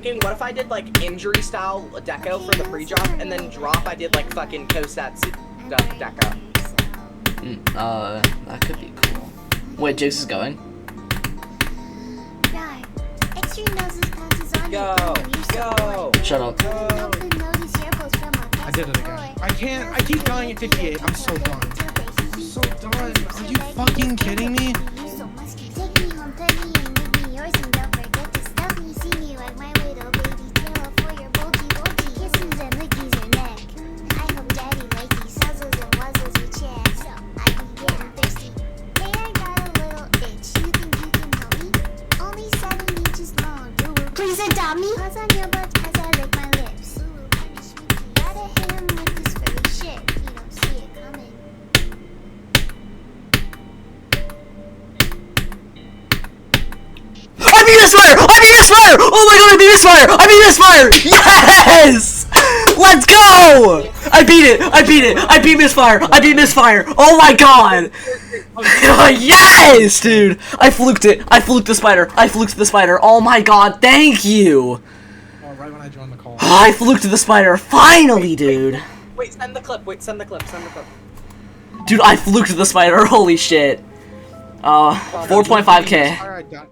thinking, what if I did like injury style deco for the pre-drop, and then drop I did like fucking Coset's deco. That could be cool. Wait, Jace is going. Go! Shut up. I did it again. I can't. I keep dying at 58. I'm so done. I'm so done. Are you fucking kidding me? Please adopt me. Pause on your butt as I lick my lips. Punish me. Gotta hit him with this furry shit. He don't see it coming. I beat Misfire! I beat Misfire! Oh my god, I beat Misfire! I beat Misfire! Yes! Let's go! I beat it! I beat it! I beat Misfire! I beat Misfire! Oh my god! Yes, dude! I fluked it! I fluked the spider! I fluked the spider! Oh my god, thank you! Oh, right when I joined the call. I fluked the spider! Finally, dude! Wait, send the clip. Wait, send the clip. Send the clip. Dude, I fluked the spider! Holy shit! 4.5k.